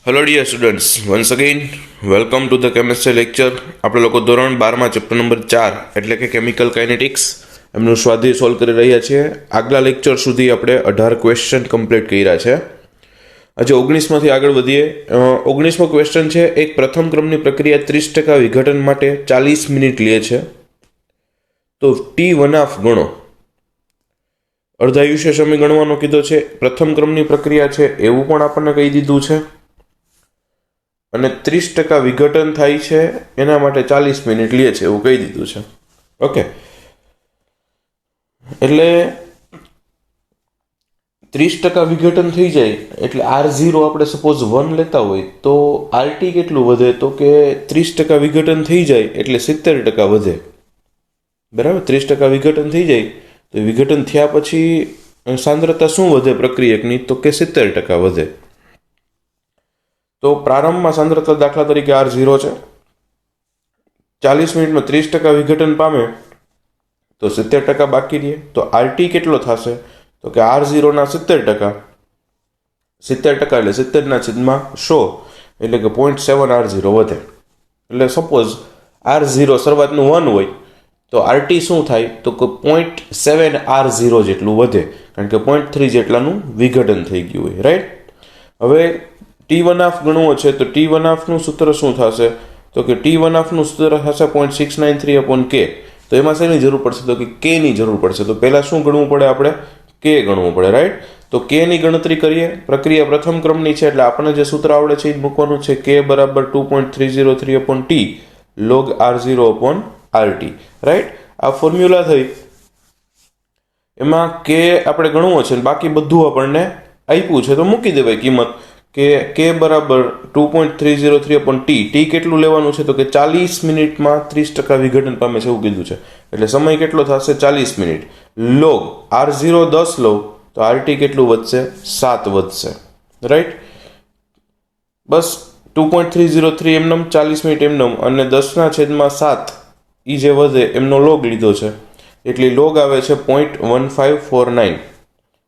Hello dear students, once again welcome to the chemistry lecture. આપણે લોકો ધોરણ 12માં chapter number 4 એટલે કે કેમિકલ કાઇનેટિક્સ એમનું સ્વાધ્યાય સોલ્વ કરી રહ્યા છીએ. આગલા લેક્ચર સુધી આપણે 18 ક્વેશ્ચન કમ્પ્લીટ કર્યા છે. આજે 19માંથી આગળ વધીએ. 19મો ક્વેશ્ચન છે, એક પ્રથમ ક્રમની પ્રક્રિયા 30% વિઘટન માટે 40 મિનિટ લે છે, તો T1 ગણો. અર્ધાયુષ્ય સમય ગણવાનો કીધો છે. પ્રથમ ક્રમની પ્રક્રિયા છે એવું પણ આપણને કહી દીધું છે, અને 30% વિઘટન થાય છે એના માટે 40 મિનિટ લે છે એવું કહી દીધું છે. ઓકે, એટલે 30% વિઘટન થઈ જાય એટલે R0 આપણે સપોઝ 1 લેતા હોય તો RT કેટલું વધે, તો કે 30% વિઘટન થઈ જાય એટલે 70% વધે. બરાબર, 30% વિઘટન થઈ જાય તો વિઘટન થયા પછી સાંદ્રતા શું વધે પ્રક્રિયકની, તો કે 70% વધે. તો પ્રારંભમાં સાંદ્રતા દાખલા તરીકે R0 છે, 40 મિનિટમાં 30% વિઘટન પામે તો 70% બાકી રહે. તો RT કેટલો થશે, તો કે R0 ના 70%, 70% એટલે 70/100 એટલે કે 0.7 R0 વધે. એટલે સપોઝ R0 શરૂઆતનું 1 હોય તો RT શું થાય, તો કે 0.7 R0 જેટલું વધે, કારણ કે 0.3 જેટલાનું વિઘટન થઈ ગયું હોય. રાઈટ. હવે T1 ગણવો છે તો T1 નું સૂત્ર શું થશે, તો કે T1 નું સૂત્ર થશે 0.693/K. તો એમાં શેની જરૂર પડશે, તો કે K ની જરૂર પડશે. તો પહેલા શું ગણવું પડે, આપણે K ગણવું પડે. રાઈટ. તો K ની ગણતરી કરીએ. પ્રક્રિયા પ્રથમ ક્રમની છે એટલે આપણને જે સૂત્ર આવડે છે એ મૂકવાનું છે. K બરાબર 2.303/T log R0/RT. રાઈટ. આ ફોર્મ્યુલા થઈ. એમાં K આપણે ગણવો છે, બાકી બધું આપણને આપ્યું છે તો મૂકી દેવાય કિંમત કે K બરાબર 2.303/T. T કેટલું લેવાનું છે, તો કે 40 મિનિટમાં 30% વિઘટન પામે છે એવું કીધું છે, એટલે સમય કેટલો થશે, 40 મિનિટ. લોગ R0 10 લો તો RT કેટલું વધશે, 7 વધશે. રાઈટ. બસ 2.303 એમનેમ, 40 મિનિટ એમનેમ, અને 10/7 એ જે વધે એમનો લોગ લીધો છે એટલે લોગ આવે છે 0.1549.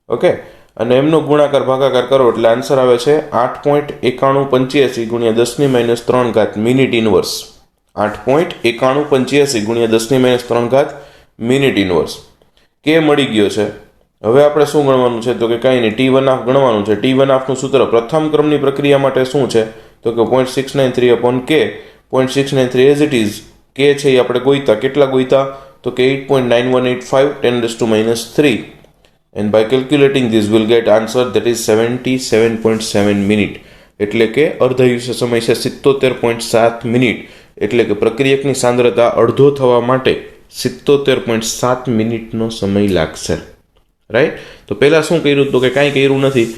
ઓકે, અને એમનો ગુણાકાર ભાગાકાર કરો એટલે આન્સર આવે છે 8.9185 × 10⁻³ minute inverse. 8.9185 × 10⁻³ minute inverse. K મળી ગયો છે. હવે આપણે શું ગણવાનું છે, તો કે કાંઈ નહીં, T1 ગણવાનું છે. T1 નું સૂત્ર પ્રથમ ક્રમની પ્રક્રિયા માટે શું છે, તો કે 0.693/K. 0.693 as it is. K છે એ આપણે ગોઈતા. કેટલા ગોઈતા, તો કે 8.9185 10⁻³ and by calculating this we'll get answer that is 77.7 minute. એટલે કે અર્ધાયુષ્ય સમય છે 77.7 મિનિટ. એટલે કે પ્રક્રિયકની સાંદ્રતા અડધો થવા માટે 77.7 મિનિટનો સમય લાગશે. રાઈટ. તો પહેલાં શું કર્યું, તો કે કાંઈ કર્યું નથી.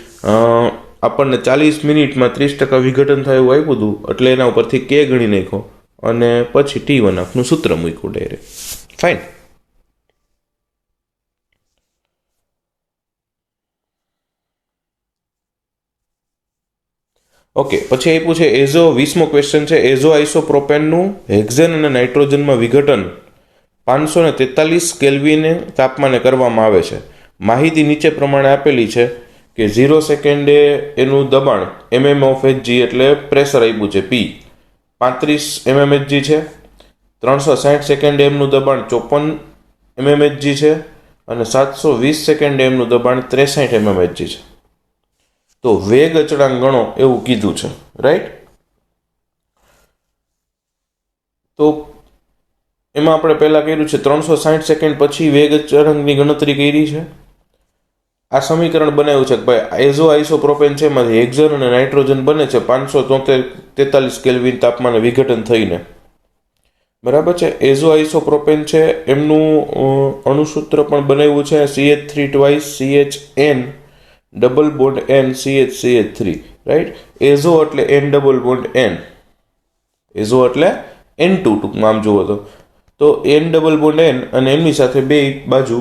આપણને 40 મિનિટમાં 30% વિઘટન થાય એવું આપ્યું હતું, એટલે એના ઉપરથી K ગણી નાખ્યો અને પછી T1 નું સૂત્ર મૂક્યું ડાયરેક્ટ. ફાઇન. ઓકે, પછી આપ્યું છે એઝો. 20મો ક્વેશ્ચન છે, એઝો આઇસોપ્રોપેનનું હેક્ઝેન અને નાઇટ્રોજનમાં વિઘટન 543 કેલ્વિન તાપમાને કરવામાં આવે છે. માહિતી નીચે પ્રમાણે આપેલી છે કે 0 સેકન્ડે એનું દબાણ mmHg એટલે પ્રેશર આપ્યું છે P 35 mmHg છે. 360 સેકન્ડે એમનું દબાણ 54 mmHg છે, અને 720 સેકન્ડે એમનું દબાણ 63 mmHg છે. તો વેગ અચળાંક ગણો એવું કીધું છે. રાઈટ. તો એમાં આપણે પહેલા કર્યું છે 360 સેકન્ડ પછી વેગ અચળાંકની ગણતરી કરી છે. આ સમીકરણ બનાવ્યું છે કે ભાઈ એઝો આઇસોપ્રોપેન છે એમાંથી હેક્ઝેન અને નાઇટ્રોજન બને છે 543 કેલ્વિન તાપમાને વિઘટન થઈને. બરાબર છે. એઝો આઇસોપ્રોપેન છે એમનું અણુસૂત્ર પણ બનાવ્યું છે CH3 2 CHN double bond N CH3. Right. Azo એટલે N double bond N. Azo એટલે N2 ટૂંકમાં આમ જુઓ તો N ડબલ બોન્ડ N, અને એમની સાથે બે બાજુ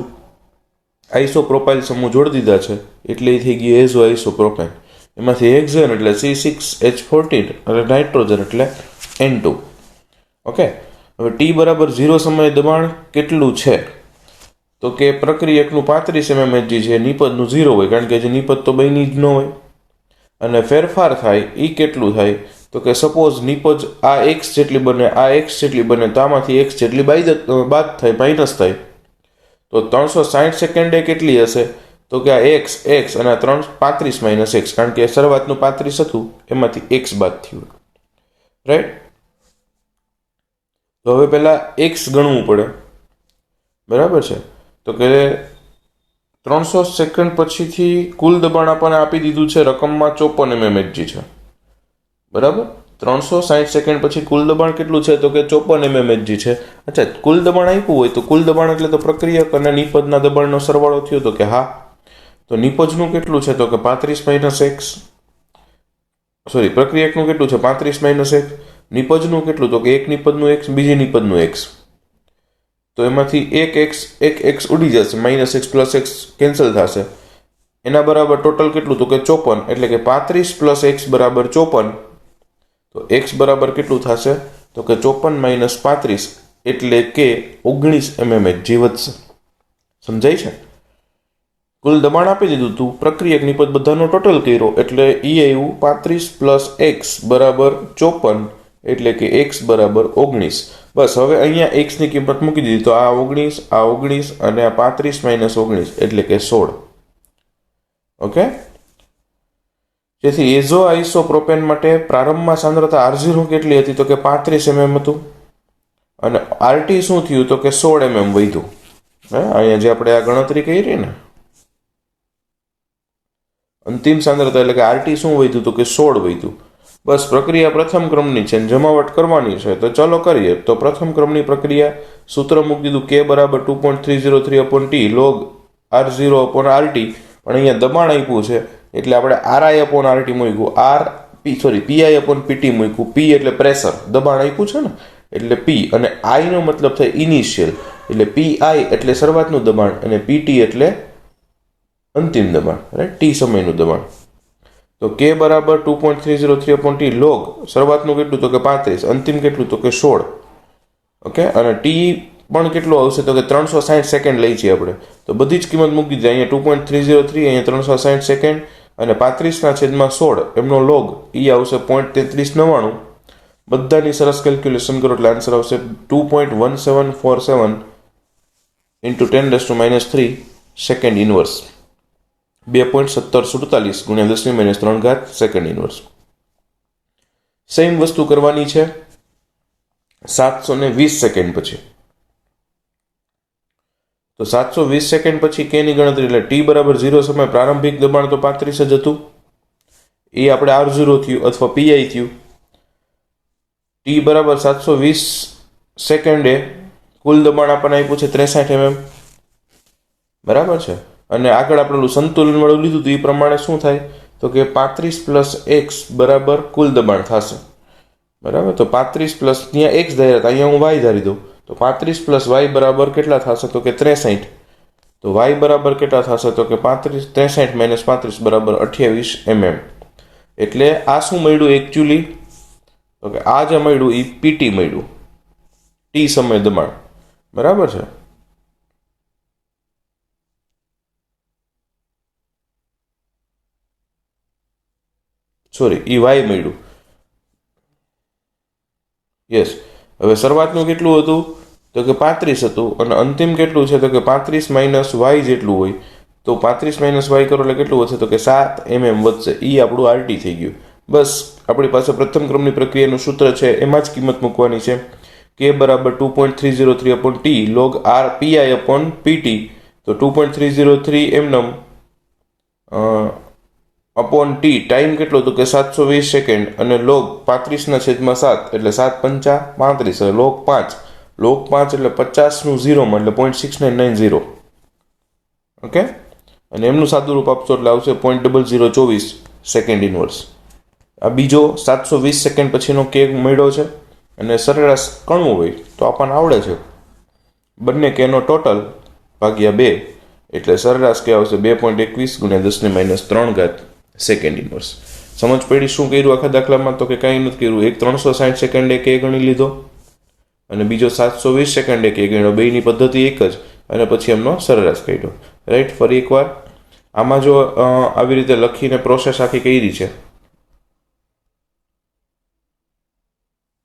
આઇસોપ્રોપાઇલ સમૂહ જોડી દીધા છે એટલે એ થઈ ગઈ એઝો આઇસોપ્રોપેન. એમાંથી હેક્ઝેન એટલે C6H14 અને નાઇટ્રોજન એટલે N2. ઓકે. હવે T બરાબર 0 સમયે દબાણ કેટલું છે, તો કે પ્રક્રિયકનું 35 mmHg છે, નિપજનું 0 હોય, કારણ કે જે નિપજ તો બની જ ન હોય. અને ફેરફાર થાય એ કેટલું થાય તો કે સપોઝ નિપજ આ એક્સ જેટલી બને, આ એક્સ જેટલી બને, તો આમાંથી એક્સ જેટલી બાદ થાય, માઇનસ થાય. તો 360 સેકન્ડે કેટલી હશે તો કે આ એક્સ એક્સ અને 35 માઇનસ એક્સ, કારણ કે શરૂઆતનું 35 હતું એમાંથી એક્સ બાદ થયું. રાઈટ. તો હવે પહેલા એક્સ ગણવું પડે. બરાબર છે. તો કે 300 સેકન્ડ પછીથી કુલ દબાણ આપણને આપી દીધું છે રકમમાં 54 mmHg છે. બરાબર. 360 સેકન્ડ પછી કુલ દબાણ કેટલું છે તો કે 54 mmHg છે. અચ્છા, કુલ દબાણ આપ્યું હોય તો કુલ દબાણ એટલે તો પ્રક્રિયક અને નિપજના દબાણનો સરવાળો થયો તો કે હા. તો નિપજનું કેટલું છે તો કે 35 માઇનસ એક્સ, સોરી પ્રક્રિયકનું કેટલું છે 35 માઇનસ એક્સ, નિપજનું કેટલું તો કે એક નિપજનું એક્સ, બીજી નિપજનું એક્સ. તો એમાંથી એક એક્સ ઉડી જશે, minus x plus x cancel થશે. એના બરાબર ટોટલ કેટલું તો કે 54, એટલે કે 35 પ્લસ એક્સ બરાબર 54. તો એક્સ બરાબર કેટલું થશે તો કે 54 માઇનસ 35 એટલે કે 19 mmHg વધશે. સમજાય છે? કુલ દબાણ આપી દીધું તું, પ્રક્રિયક નિપજ બધાનો ટોટલ કર્યો એટલે એ આવ્યું 35 પ્લસ એક્સ બરાબર 54 એટલે કે એક્સ બરાબર 19. બસ હવે અહીંયા એક્સની કિંમત મૂકી દીધી તો આ 19, આ 19 અને આ 35 માઇનસ 19 એટલે કે 16. ઓકે. જેથી એઝો આઇસોપ્રોપેન માટે પ્રારંભમાં સાંદ્રતા R0 કેટલી હતી તો કે 35 mm હતું અને RT શું થયું તો કે 16 mm વધ્યું. અહીંયા જે આપણે આ ગણતરી કરી ને અંતિમ સાંદ્રતા એટલે કે RT શું વધ્યું તો કે 16 વધ્યું. બસ પ્રક્રિયા પ્રથમ ક્રમની છે, જમાવટ કરવાની છે તો ચલો કરીએ. તો પ્રથમ ક્રમની પ્રક્રિયા સૂત્ર મૂકી દીધું K બરાબર 2.303/T log R0/RT. પણ અહીંયા દબાણ આપ્યું છે એટલે આપણે RI/RT મૂક્યું, PI/PT મૂક્યું. P એટલે પ્રેશર, દબાણ આપ્યું છે ને એટલે P, અને I નો મતલબ થાય ઇનિશિયલ એટલે PI એટલે શરૂઆતનું દબાણ અને PT એટલે અંતિમ દબાણ, રાઈટ, T સમયનું દબાણ. તો K બરાબર 2.303/T log શરૂઆતનું કેટલું તો કે 35, અંતિમ કેટલું તો કે 16. ઓકે. અને T પણ કેટલું આવશે તો કે 360 સેકન્ડ લઈ છીએ આપણે, તો બધી જ કિંમત મૂકી દીધી. અહીંયા 2.303, અહીંયા 360 સેકન્ડ અને 35/16 એમનો લોગ એ આવશે 0.3399. બધાની સરસ કેલ્ક્યુલેશન કરો એટલે આન્સર આવશે 2.1747 ઇન્ટુ 10⁻³ સેકન્ડ ઇનવર્સ, 2.1747 ગુણ્યા 10⁻³ સેકન્ડ ઇનવર્સ. સેમ વસ્તુ કરવાની છે 720 સેકન્ડ પછી. તો 720 સેકન્ડ પછી K ની ગણતરી એટલે T બરાબર 0 સમય પ્રારંભિક દબાણ તો 35 જ હતું, એ આપણે R0 થયું અથવા PI થયું. T બરાબર 720 સેકન્ડે કુલ દબાણ આપણને આપ્યું છે 63 mm. બરાબર છે. અને આગળ આપણે સંતુલન વાળું લીધું હતું એ પ્રમાણે શું થાય તો કે 35 પ્લસ એક્સ બરાબર કુલ દબાણ થશે. બરાબર. તો 35 પ્લસ ત્યાં એક્સ ધાર્યા, અહીંયા હું વાય ધારી દઉં તો 35 પ્લસ વાય બરાબર કેટલા થશે તો કે 63. તો વાય બરાબર કેટલા થશે તો કે 63 માઇનસ 35 બરાબર 28 mm. એટલે આ શું મળ્યું એકચ્યુઅલી તો કે આ જે મળ્યું એ PT મળ્યું, T સમય દબાણ. બરાબર છે. સોરી, એ વાય મળ્યું. યસ. હવે શરૂઆતનું કેટલું હતું તો કે 35 હતું અને અંતિમ કેટલું છે તો કે 35 માઇનસ વાય જેટલું હોય. તો 35 માઇનસ વાય કરો એટલે કેટલું વધશે તો કે 7 mm વધશે. એ આપણું RT થઈ ગયું. બસ આપણી પાસે પ્રથમ ક્રમની પ્રક્રિયાનું સૂત્ર છે, એમાં જ કિંમત મૂકવાની છે. K બરાબર 2.303/T log RPI/PT. તો 2.303 એમનમ અપોન T ટાઈમ કેટલો તો કે 720 સેકન્ડ અને લોગ 35/7 એટલે 7×5 35 લોગ 5 એટલે 50 નું 0 માં એટલે 0.6990. ઓકે. અને એમનું સાદું રૂપ આપશો એટલે આવશે 0.0024 સેકન્ડ ઇનવર્સ. આ બીજો 720 સેકન્ડ પછીનો K મળ્યો છે અને સરેરાશ ગણવું હોય તો આપણને આવડે છે બંને Kનો ટોટલ ભાગ્યા 2 એટલે સરેરાશ કે આવશે 2.21 ગુણ્યા 10⁻³ સેકન્ડ ઇનવર્સ. સમજ પડી શું કર્યું આખા દાખલામાં તો કે કાંઈ નથી કર્યું. એક 360 સેકન્ડે K ગણી લીધો અને બીજો 720 સેકન્ડે K ગણ્યો. બેયની પદ્ધતિ એક જ અને પછી એમનો સરેરાશ કાઢ્યો. રાઈટ. ફરી એકવાર આમાં જો આવી રીતે લખીને પ્રોસેસ આખી કરી છે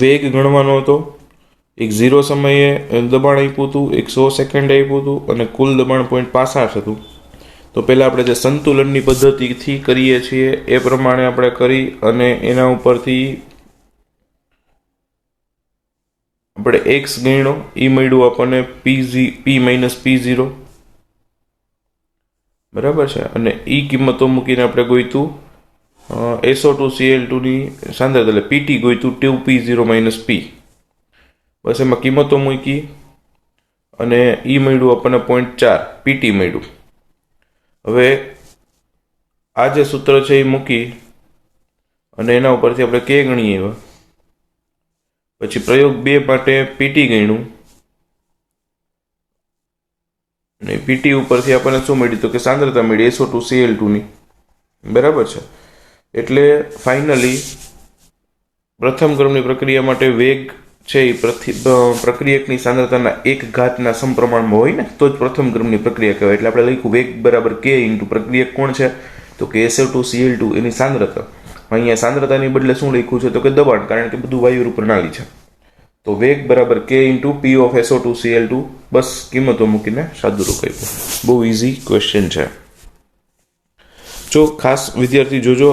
વેગ ગણવાનો હતો. એક 0 સમયે દબાણ આપ્યું હતું, એક 100 સેકન્ડ આપ્યું હતું અને કુલ દબાણ 0.65 હતું. તો પહેલાં આપણે જે સંતુલનની પદ્ધતિથી કરીએ છીએ એ પ્રમાણે આપણે કરી અને એના ઉપરથી આપણે એક્સ ગણ્યો, એ મળ્યું આપણને પી માઇનસ P0, બરાબર છે. અને એ કિંમતો મૂકીને આપણે ગોઈતું SO2Cl2ની સાંદ્રતા એટલે PT ગોઈતું 2P0 માઇનસ P. બસ એમાં કિંમતો મૂકી અને એ મળ્યું આપણને 0.4 PT મળ્યું. હવે આ જે સૂત્ર છે એ મૂકી અને એના ઉપરથી આપણે કે ગણીએ એવા પછી પ્રયોગ 2 માટે PT ગણ્યું અને PT ઉપરથી આપણને શું મળ્યું તો કે સાંદ્રતા મળી SO2Cl2ની, બરાબર છે. એટલે ફાઇનલી પ્રથમ ક્રમની પ્રક્રિયા માટે વેગ છે એ પ્રક્રિયકની સાંદ્રતાના 1/ના સમપ્રમાણમાં હોય ને તો જ પ્રથમ ક્રમની પ્રક્રિયા કહેવાય. એટલે આપણે લખ્યું વેગ બરાબર K ઇન્ટુ પ્રક્રિયક કોણ છે તો કે SO2Cl2 એની સાંદ્રતા. અહીંયા સાંદ્રતાની બદલે શું લખ્યું છે તો કે દબાણ, કારણ કે બધું વાયુ પ્રણાલી છે. તો વેગ બરાબર K into P of SO2Cl2. બસ કિંમતો મૂકીને સાદુરૂપ આપ્યું. બહુ ઇઝી ક્વેશ્ચન છે. જો ખાસ વિદ્યાર્થી જોજો,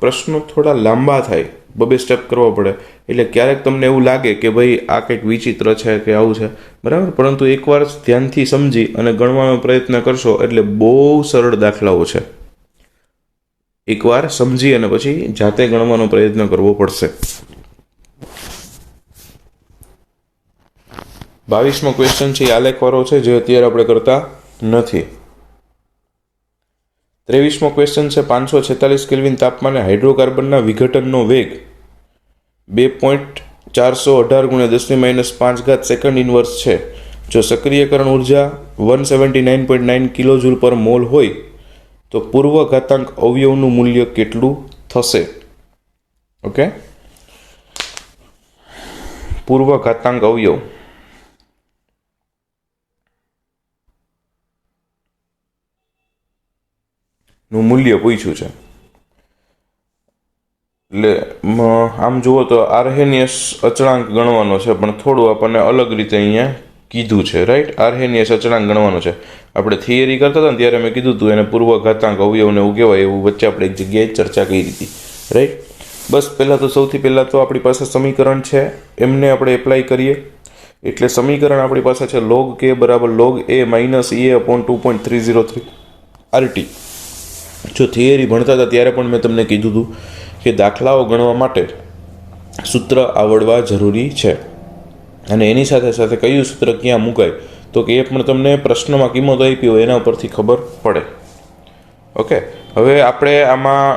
પ્રશ્નો થોડા લાંબા થાય, 2 સ્ટેપ કરવા પડે. એટલે ક્યારેક તમને એવું લાગે કે ભાઈ આ કંઈક વિચિત્ર છે કે આવું છે, બરાબર. પરંતુ એકવાર ધ્યાનથી સમજી અને ગણવાનો પ્રયત્ન કરશો એટલે બહુ સરળ દાખલાઓ છે. એકવાર સમજી અને પછી જાતે ગણવાનો પ્રયત્ન કરવો પડશે. 22મો ક્વેશ્ચન છે આલેખવાળો છે, જે અત્યારે આપણે કરતા નથી. 23મો ક્વેશ્ચન છે 546 કેલ્વિન તાપમાને હાઇડ્રોકાર્બનના વિઘટનનો વેગ 2.418 × 10⁻5 સેકન્ડ ઇનવર્સ છે. જો સક્રિયકરણ ઉર્જા 179.9 કિલોજૂલ પર મોલ હોય તો પૂર્વ ઘાતાંક અવયવનું મૂલ્ય કેટલું થશે? ઓકે, પૂર્વ ઘાતાંક અવયવ નું મૂલ્ય પૂછ્યું છે. એટલે આમ જુઓ તો આર્હેનિયસ અચળાંક ગણવાનો છે, પણ થોડું આપણને અલગ રીતે અહીંયા કીધું છે, રાઈટ. આર્હેનિયસ અચળાંક ગણવાનો છે. આપણે થિયરી કરતા હતા ને ત્યારે મેં કીધું હતું એને પૂર્વ ઘાતાંક અવયવને એવું કહેવાય, એવું વચ્ચે આપણે એક જગ્યાએ ચર્ચા કરી હતી, રાઈટ. બસ પહેલાં તો સૌથી પહેલાં તો આપણી પાસે સમીકરણ છે, એમને આપણે એપ્લાય કરીએ. એટલે સમીકરણ આપણી પાસે છે log K બરાબર log A minus EA upon 2.303 RT. જો થિયરી ભણતા હતા ત્યારે પણ મેં તમને કીધું હતું કે દાખલાઓ ગણવા માટે સૂત્ર આવડવા જરૂરી છે. અને એની સાથે સાથે કયું સૂત્ર ક્યાં મુકાય તો કે એ પણ તમને પ્રશ્નમાં કિંમત આપી હોય એના ઉપરથી ખબર પડે. ઓકે, હવે આપણે આમાં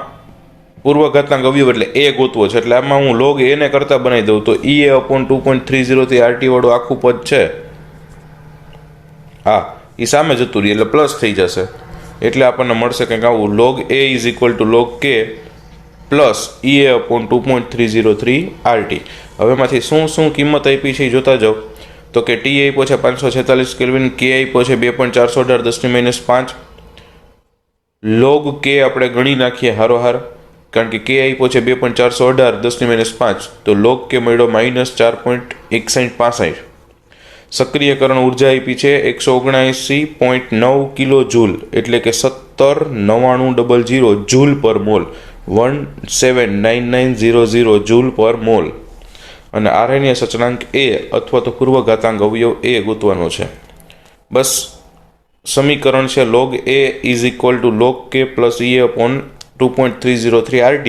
પૂર્વ ઘાતાંક અવયવ એટલે એ ગોતવો છે. એટલે આમાં હું log એને કરતા બનાવી દઉં તો EA અપોન 2.303 RT વાળું આખું પદ છે, હા, એ સામે જતું રહી એટલે પ્લસ થઈ જશે. એટલે આપણને મળશે કંઈક આવું, log A is equal to log K plus EA upon 2.303 RT. હવે એમાંથી શું કિંમત આપી છે એ જોતા જાઓ. તો કે T આપ્યો છે 546 કેલ્વિન, K આપ્યો છે 2.418 10⁻5. log K આપણે ગણી નાખીએ હારોહાર, કારણ કે K આપ્યો છે 2.418 10⁻5, તો log K મળ્યો -4.6165. સક્રિયકરણ ઉર્જા આપી છે 179.9 કિલો જૂલ, એટલે કે 179900 જૂલ પર મોલ, 179900 જૂલ પર મોલ. અને આરએનએસ અચળાંક એ અથવા તો પૂર્વ ઘાતાંક અવયવ એ ગોતવાનો છે. બસ સમીકરણ છે log A is equal to log K plus EA upon 2.303 RT.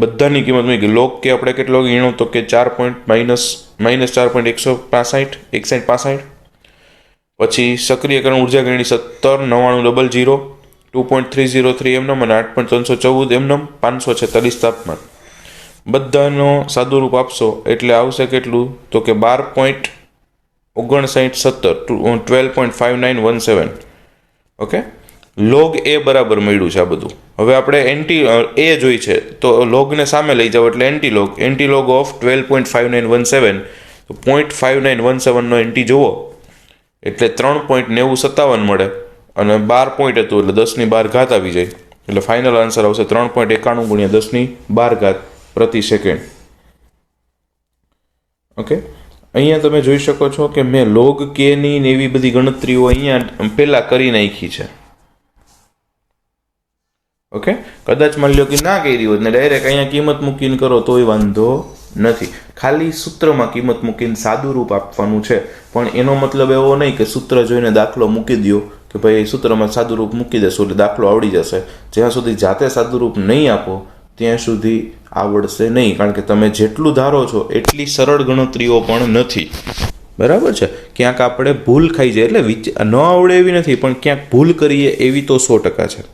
બધાની કિંમત મૂકી. log K આપણે કેટલો ગણ્યો તો કે -4.165. પછી સક્રિયકરણ ઉર્જા ગણી 179900, 2.303 એમનમ અને 8.314 એમનમ, 546 તાપમાન. બધાનો સાદુરૂપ આપશો એટલે આવશે કેટલું તો કે 12.5917, 12.5917. ઓકે, log A બરાબર મળ્યું છે આ બધું. હવે આપણે એન્ટી એ જોઈ છે તો લોગને સામે લઈ જાઓ એટલે એન્ટી લોગ ઓફ 12.5917. તો 0.5917 નો એન્ટી જુઓ એટલે 3.9057 મળે અને 12 પોઈન્ટ હતું એટલે 10⁻12 આવી જાય. એટલે ફાઇનલ આન્સર આવશે 3.91 × 10⁻12 પ્રતિ સેકન્ડ. ઓકે, અહીંયા તમે જોઈ શકો છો કે મેં log k ની ને એવી બધી ગણતરીઓ અહીંયા પહેલાં કરી નાખી છે. ઓકે, કદાચ માની લો કે ના કરી હોત ને ડાયરેક્ટ અહીંયા કિંમત મૂકીને કરો તોય વાંધો નથી. ખાલી સૂત્રમાં કિંમત મૂકીને સાદું રૂપ આપવાનું છે, પણ એનો મતલબ એવો નહીં કે સૂત્ર જોઈને દાખલો મૂકી દો કે ભાઈ સૂત્રમાં સાદું રૂપ મૂકી દેશો એટલે દાખલો આવડી જશે. જ્યાં સુધી જાતે સાદું રૂપ નહીં આપો ત્યાં સુધી આવડશે નહીં, કારણ કે તમે જેટલું ધારો છો એટલી સરળ ગણતરીઓ પણ નથી. બરાબર છે, ક્યાંક આપણે ભૂલ ખાઈ જાય એટલે ન આવડે એવી નથી, પણ ક્યાંક ભૂલ કરીએ એવી તો 100% છે.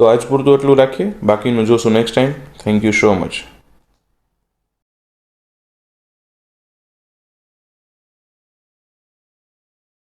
તો આજ પૂરતું એટલું રાખીએ, બાકીનું જોશું next time. Thank you so much.